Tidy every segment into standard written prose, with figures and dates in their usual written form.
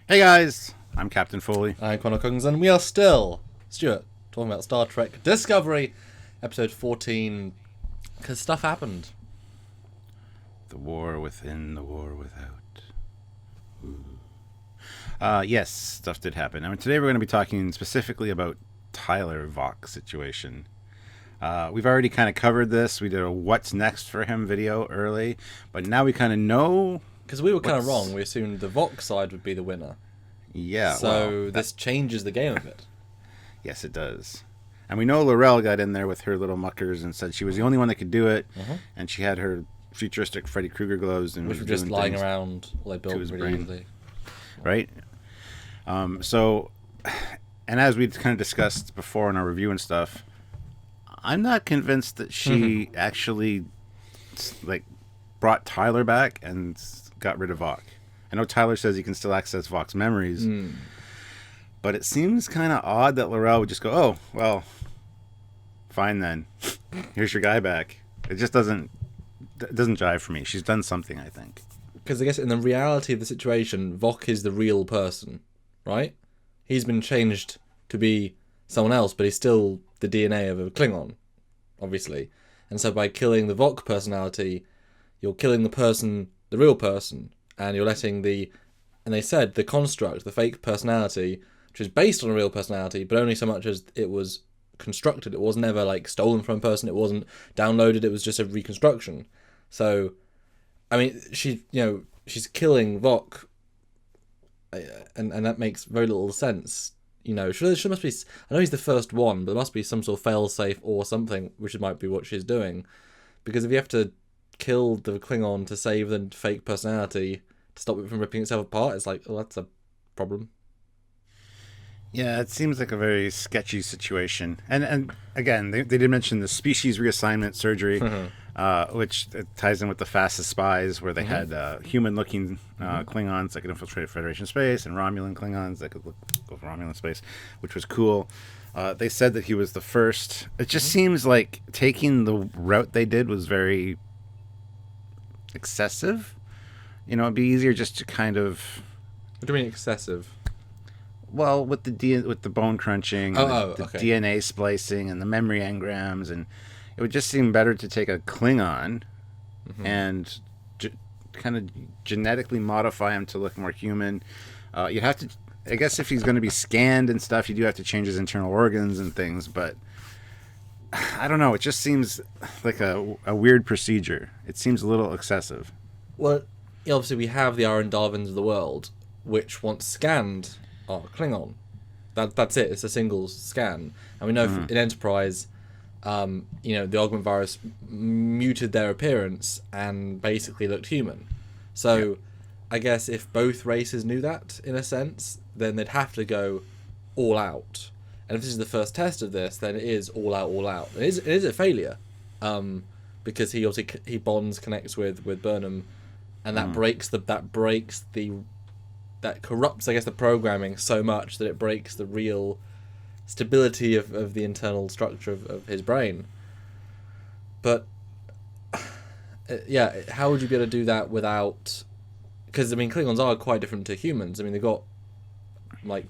Hey guys, I'm Captain Foley. I'm Connor Coggins, and we are still, Stuart, talking about Star Trek Discovery, episode 14, because stuff happened. The war within, the war without. Yes, stuff did happen. I mean, today we're going to be talking specifically about Tyler Vok's situation. We've already kind of covered this. We did a what's next for him video early, but now we kind of know. Because we were kind of wrong. We assumed the Vok side would be the winner. Yeah. So this changes the game a bit. Yes, it does. And we know L'Rell got in there with her little muckers and said she was the only one that could do it, and she had her futuristic Freddy Krueger gloves and which were just lying around while they built really easily. Right? So, and as we kind of discussed before in our review and stuff, I'm not convinced that she actually brought Tyler back and got rid of Vok. I know Tyler says he can still access Vok's memories, but it seems kind of odd that L'Rell would just go, "Oh, well, fine then. Here's your guy back." It just doesn't jive for me. She's done something, I think. Because I guess in the reality of the situation, Vok is the real person, right? He's been changed to be someone else, but he's still the DNA of a Klingon, obviously. And so by killing the Vok personality, you're killing the real person, and you're letting and they said the construct, the fake personality, which is based on a real personality, but only so much as it was constructed. It was never stolen from a person. It wasn't downloaded. It was just a reconstruction. So, I mean, she's killing Vok, and that makes very little sense. She must be. I know he's the first one, but there must be some sort of fail-safe or something, which might be what she's doing. Because if you have to kill the Klingon to save the fake personality to stop it from ripping itself apart, it's like, oh, that's a problem. Yeah, it seems like a very sketchy situation. And again, they did mention the species reassignment surgery, which ties in with the Fastest Spies, where they had human-looking Klingons that could infiltrate Federation space, and Romulan Klingons that could go for Romulan space, which was cool. They said that he was the first. It just seems like taking the route they did was very excessive. It'd be easier just to kind of... What do you mean excessive? Well, with the bone crunching, the okay. DNA splicing, and the memory engrams, and it would just seem better to take a Klingon and kind of genetically modify him to look more human. You'd have to, I guess, if he's going to be scanned and stuff, you do have to change his internal organs and things. But I don't know. It just seems like a weird procedure. It seems a little excessive. Well, obviously we have the Aaron Darvins of the world, which once scanned are Klingon. That's it. It's a single scan, and we know in Enterprise, the augment virus muted their appearance and basically looked human. So, I guess if both races knew that, in a sense, then they'd have to go all out. And if this is the first test of this, then it is all out, all out. It is a failure, because he obviously connects with Burnham, and that corrupts, I guess, the programming so much that it breaks the real stability of the internal structure of his brain. But, how would you be able to do that without... Because, Klingons are quite different to humans. They've got,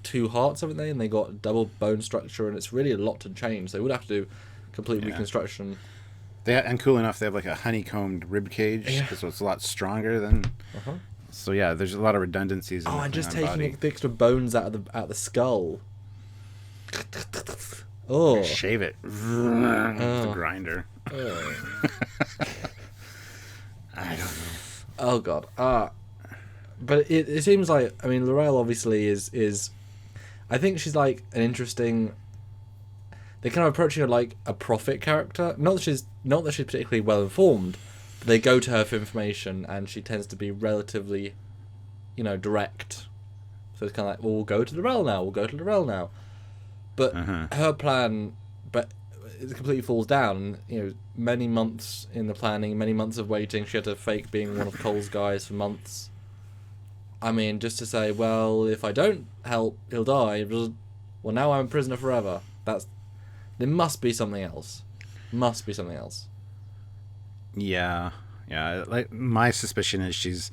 2 hearts, haven't they? And they got double bone structure, and it's really a lot to change. They would have to do complete reconstruction. And cool enough, they have a honeycombed rib cage, so it's a lot stronger than... So yeah, there's a lot of redundancies. And just taking the extra bones out of the skull. Oh, shave it. The grinder. I don't know. Oh god. But it seems like L'Rell obviously is. I think she's an interesting. They're kind of approaching her like a prophet character. Not that she's particularly well informed. They go to her for information, and she tends to be relatively, direct. So it's kind of we'll go to L'Rell now. But her plan, it completely falls down. Many months in the planning, many months of waiting. She had to fake being one of Cole's guys for months. Just to say, well, if I don't help, he'll die. Well, now I'm a prisoner forever. There must be something else. Yeah. My suspicion is she's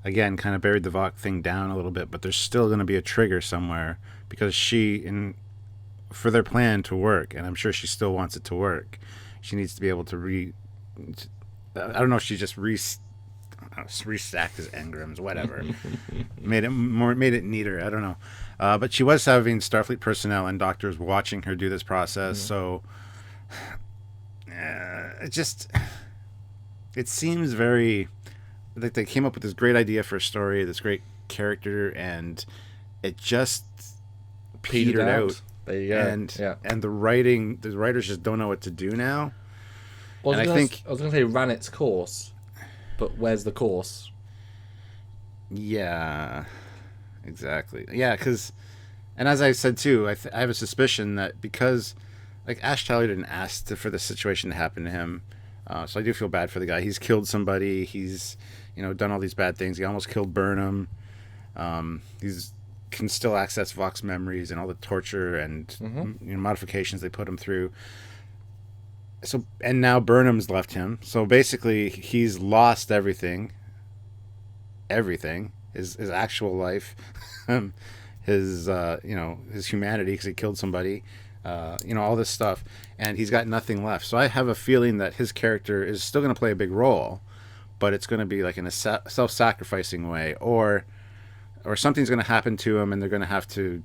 again, kind of buried the Vok thing down a little bit, but there's still going to be a trigger somewhere because for their plan to work, and I'm sure she still wants it to work, she needs to be able to I don't know if she just restacked his engrams, whatever. made it neater. I don't know. But she was having Starfleet personnel and doctors watching her do this process, so it seems very like they came up with this great idea for a story, this great character, and it just petered out. There you go. And the writers just don't know what to do now. Well, I was going to say ran its course, but where's the course? Yeah, exactly. Yeah, and as I said too, I have a suspicion that because, like, Ash Tyler didn't ask for the situation to happen to him, so I do feel bad for the guy. He's killed somebody. He's, done all these bad things. He almost killed Burnham. He's can still access Vok's memories and all the torture and modifications they put him through. So, and now Burnham's left him. So basically, he's lost everything. His actual life, his humanity because he killed somebody, all this stuff, and he's got nothing left. So I have a feeling that his character is still going to play a big role, but it's going to be like in a self-sacrificing way, or something's going to happen to him, and they're going to have to,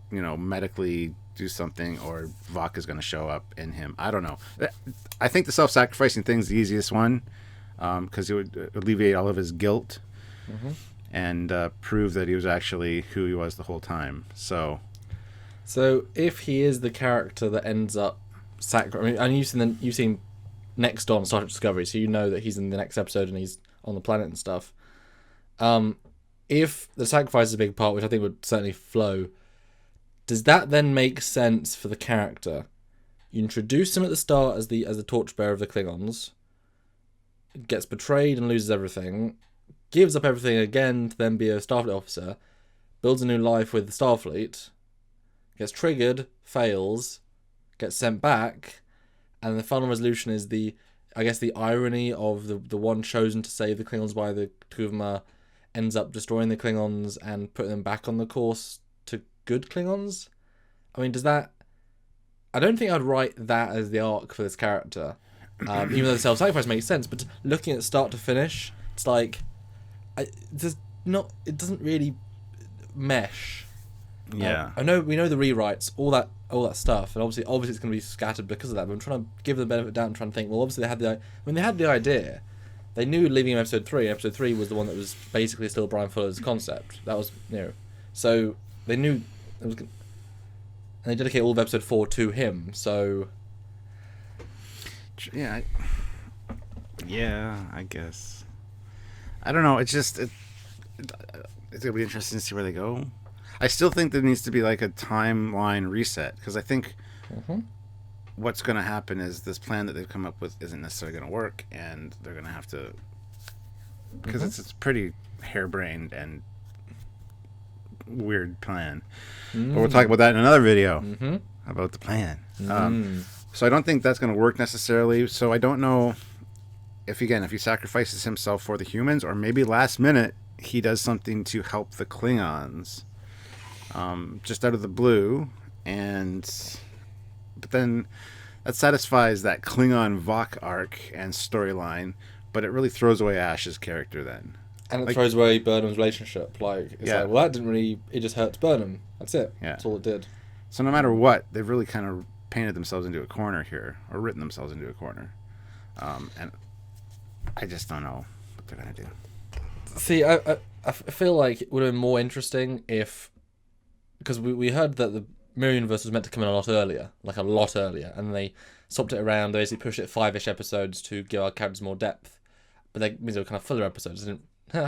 medically do something, or Vok is going to show up in him. I don't know. I think the self-sacrificing thing's the easiest one, because it would alleviate all of his guilt and prove that he was actually who he was the whole time. So if he is the character that ends up and you've seen next on Star Trek Discovery, so you know that he's in the next episode and he's on the planet and stuff. If the sacrifice is a big part, which I think would certainly flow, does that then make sense for the character? You introduce him at the start as the torchbearer of the Klingons, gets betrayed and loses everything, gives up everything again to then be a Starfleet officer, builds a new life with the Starfleet, gets triggered, fails, gets sent back, and the final resolution is the irony of the one chosen to save the Klingons by the Tuvma ends up destroying the Klingons and putting them back on the course to good Klingons. I mean, does that... I don't think I'd write that as the arc for this character, even though the self-sacrifice makes sense, but looking at start to finish, it's like... it doesn't really mesh. Yeah. I know we know the rewrites, all that stuff, and obviously it's going to be scattered because of that, but I'm trying to give them the benefit of the doubt and trying to think, well, obviously they had the idea, they knew leaving in episode 3 was the one that was basically still Brian Fuller's concept. That was, so they knew it was, and they dedicate all of episode 4 to him, so... Yeah, I guess. I don't know, it's going to be interesting to see where they go. I still think there needs to be like a timeline reset, because I think what's going to happen is this plan that they've come up with isn't necessarily going to work, and they're going to have to, because it's pretty harebrained and weird plan. But we'll talk about that in another video about the plan. So I don't think that's going to work necessarily. So I don't know if he sacrifices himself for the humans, or maybe last minute he does something to help the Klingons. Just out of the blue, but then that satisfies that Klingon Vok arc and storyline, but it really throws away Ash's character then. And it throws away Burnham's relationship. Well, that didn't really, it just hurts Burnham. That's it. Yeah. That's all it did. So no matter what, they've really kind of painted themselves into a corner here, or written themselves into a corner. And I just don't know what they're going to do. See, I feel like it would have been more interesting if... Because we heard that the Mirror Universe was meant to come in a lot earlier, and they swapped it around. They basically pushed it 5-ish episodes to give our characters more depth, but they were kind of filler episodes.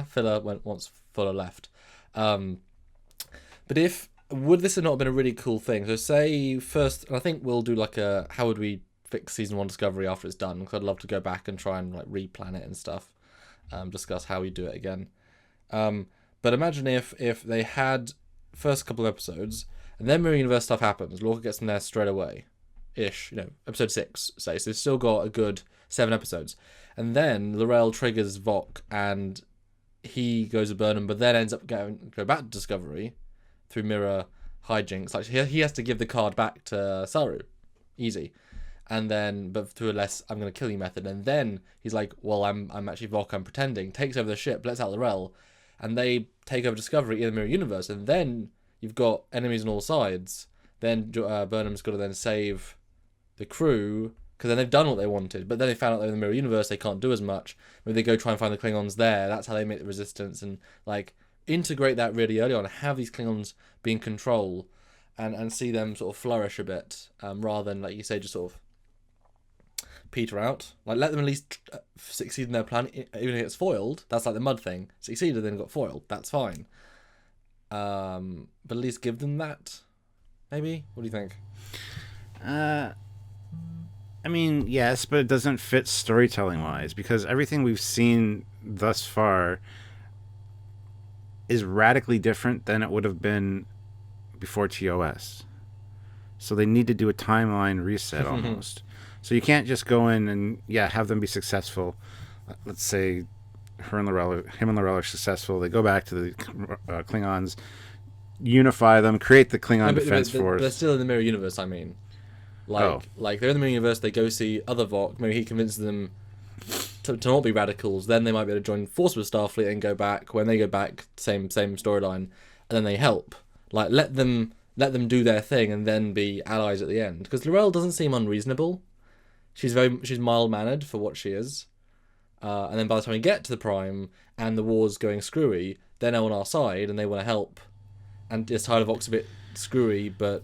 Filler went once Fuller left. But would this have not been a really cool thing? So say first, and I think we'll do like a how would we fix season 1 Discovery after it's done? Because I'd love to go back and try and like replan it and stuff, discuss how we do it again. But imagine if they had first couple of episodes, and then Mirror Universe stuff happens. Lorca gets them there straight away, episode 6, say. So they've still got a good 7 episodes, and then L'Rell triggers Vok, and he goes to Burnham, but then ends up go back to Discovery through mirror hijinks. Like he has to give the card back to Saru, easy, and then but through a less I'm gonna kill you method. And then he's like, well, I'm actually Vok. I'm pretending. Takes over the ship, lets out L'Rell, and they take over Discovery in the mirror universe. And then you've got enemies on all sides. Then Burnham's got to then save the crew. Because then they've done what they wanted, but then they found out they're in the mirror universe, they can't do as much. Maybe they go try and find the Klingons there. That's how they make the resistance, and like integrate that really early on. Have these Klingons be in control, and see them sort of flourish a bit, rather than, like you say, just sort of peter out. Like let them at least succeed in their plan, even if it's foiled. That's like the Mud thing. Succeeded, then got foiled. That's fine. But at least give them that. Maybe. What do you think? I mean, yes, but it doesn't fit storytelling-wise, because everything we've seen thus far is radically different than it would have been before TOS. So they need to do a timeline reset almost. So you can't just go in and, have them be successful. Let's say him and L'Rell are successful. They go back to the Klingons, unify them, create the Klingon Defense Force. They're still in the mirror universe, I mean. Like they're in the mirror universe, they go see other Vok, maybe he convinces them to not be radicals, then they might be able to join force with Starfleet and go back. When they go back, same storyline, and then they help. Like let them do their thing and then be allies at the end. Because L'Rell doesn't seem unreasonable. She's mild mannered for what she is. And then by the time we get to the Prime and the war's going screwy, they're now on our side and they want to help. And this Tyler Vok's a bit screwy, but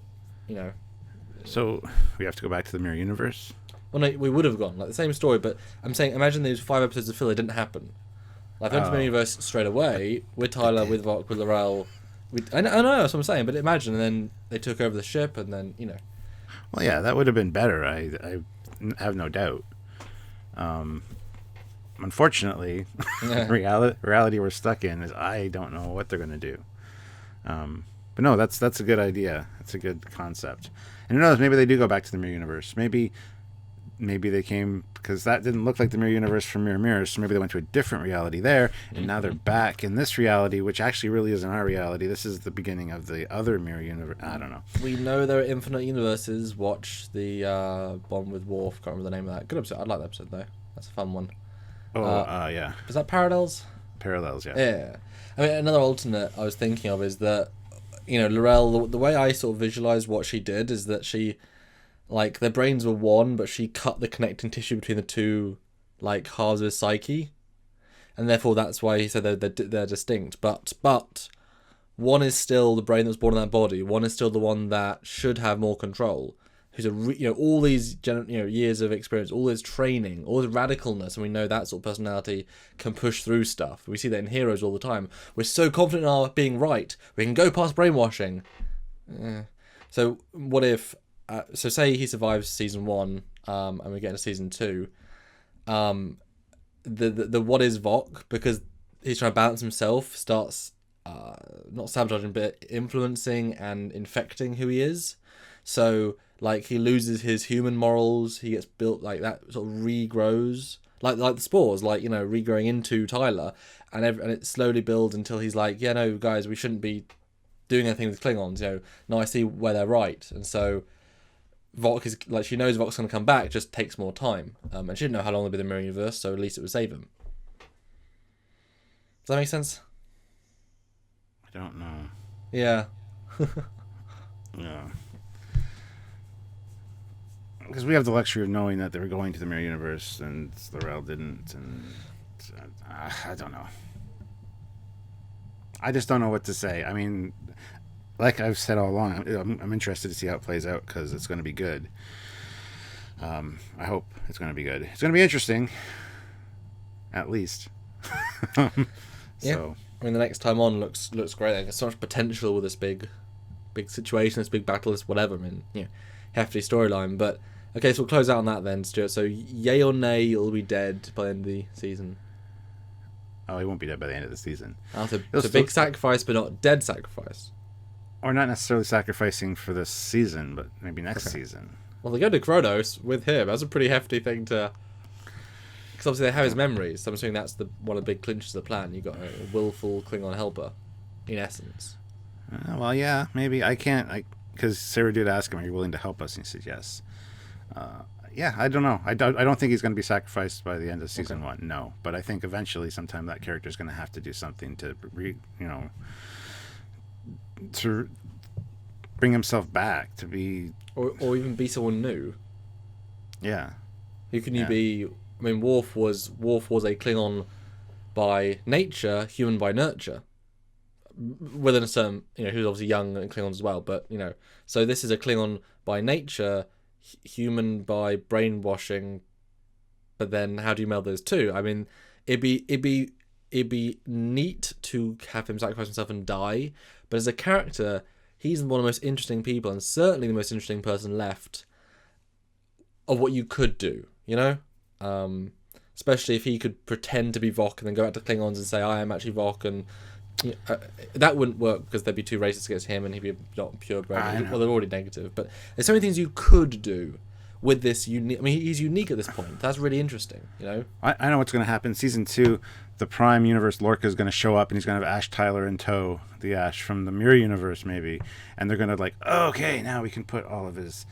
So we have to go back to the mirror universe? Well, no, we would have gone. Like the same story, but I'm saying, imagine those 5 episodes of filler didn't happen. Like, if I went to the mirror universe straight away, with Tyler, with Vok, with L'Rell. I know, that's what I'm saying, but imagine, and then they took over the ship, and then, Well, yeah, that would have been better, I have no doubt. Unfortunately, reality we're stuck in is I don't know what they're going to do. But no, that's a good idea. That's a good concept. And who knows, maybe they do go back to the mirror universe. Maybe they came, because that didn't look like the mirror universe from Mirror Mirrors, so maybe they went to a different reality there, and now they're back in this reality, which actually really isn't our reality. This is the beginning of the other mirror universe. I don't know. We know there are infinite universes. Watch the one with Worf. Can't remember the name of that. Good episode. I like that episode, though. That's a fun one. Yeah. Is that Parallels? Parallels, yeah. Yeah. I mean, another alternate I was thinking of is that, L'Rell, the way I sort of visualize what she did is that she, like, their brains were one, but she cut the connecting tissue between the two, like, halves of his psyche. And therefore that's why he said they're distinct. But one is still the brain that was born in that body. One is still the one that should have more control. Who's all these years of experience, all this training, all this radicalness, and we know that sort of personality can push through stuff. We see that in Heroes all the time. We're so confident in our being right, we can go past brainwashing. So what if? So say he survives season 1, and we get into season 2. The what is Vok, because he's trying to balance himself, starts not sabotaging but influencing and infecting who he is. So, like, he loses his human morals, he gets built, like, that sort of regrows, like the spores, like, regrowing into Tyler, and it slowly builds until he's like, yeah, no, guys, we shouldn't be doing anything with Klingons, now I see where they're right. And so, Vok is, like, she knows Vok's going to come back, just takes more time, and she didn't know how long they'd be in the mirror universe, so at least it would save him. Does that make sense? I don't know. Yeah. Yeah. Because we have the luxury of knowing that they were going to the mirror universe, and L'Rell didn't, and I don't know. I just don't know what to say. I mean, like I've said all along, I'm interested to see how it plays out, because it's going to be good. I hope it's going to be good. It's going to be interesting, at least. Yeah. I mean, the next time on looks great. There's so much potential with this big situation, this big battle, this whatever. I mean, hefty storyline. But okay, so we'll close out on that then, Stuart. So, yay or nay, he'll be dead by the end of the season. Oh, he won't be dead by the end of the season. It's a big sacrifice, but not dead sacrifice. Or not necessarily sacrificing for this season, but maybe next season. Well, they go to Kronos with him. That's a pretty hefty thing to Because obviously they have his memories, so I'm assuming that's one of the big clinches of the plan. You got a willful Klingon helper, in essence. Well, yeah, maybe I can't. Because Sarah did ask him, "Are you willing to help us?" And he said yes. Yeah, I don't know. I don't think he's going to be sacrificed by the end of season 1. No, but I think eventually, sometime that character is going to have to do something to to bring himself back to be, or even be someone new. Yeah. Who can you be? I mean, Worf was a Klingon by nature, human by nurture. Within a certain, who's obviously young and Klingons as well, but so this is a Klingon by nature, human by brainwashing. But then, how do you meld those two? I mean, it'd be neat to have him sacrifice himself and die, but as a character, he's one of the most interesting people, and certainly the most interesting person left of what you could do. Especially if he could pretend to be Vok and then go out to Klingons and say, I am actually Vok, and that wouldn't work because they'd be too racist against him and he'd be not purebred. Well, they're already negative, but there's so many things you could do with this unique. I mean, he's unique at this point. That's really interesting, I know what's going to happen. Season 2, the Prime Universe Lorca is going to show up and he's going to have Ash Tyler in tow, the Ash from the Mirror Universe maybe, and they're going to okay, now we can put all of his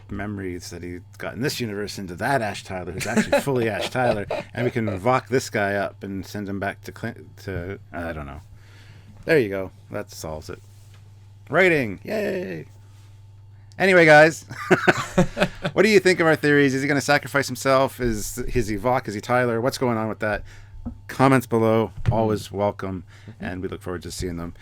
memories that he got in this universe into that Ash Tyler, who's actually fully Ash Tyler, and we can Vok this guy up and send him back to I don't know. There you go. That solves it. Writing, yay! Anyway, guys, what do you think of our theories? Is he going to sacrifice himself? Is he Vok? Is he Tyler? What's going on with that? Comments below, always welcome, and we look forward to seeing them.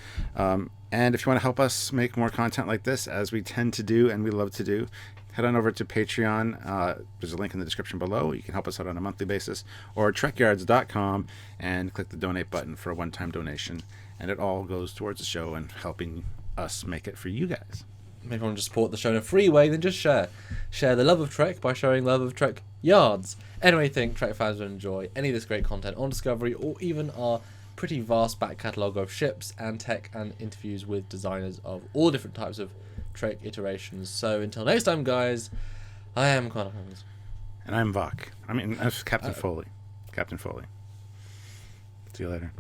And if you want to help us make more content like this, as we tend to do and we love to do, head on over to Patreon. There's a link in the description below. You can help us out on a monthly basis, or Trekyards.com and click the donate button for a one-time donation. And it all goes towards the show and helping us make it for you guys. If you want to support the show in a free way, then just share. Share the love of Trek by showing love of Trekyards. Anyway, I think Trek fans will enjoy any of this great content on Discovery, or even our pretty vast back catalogue of ships and tech and interviews with designers of all different types of Trek iterations. So until next time, guys, I am Connor Holmes. And I'm Vok. Captain Foley. Captain Foley. See you later.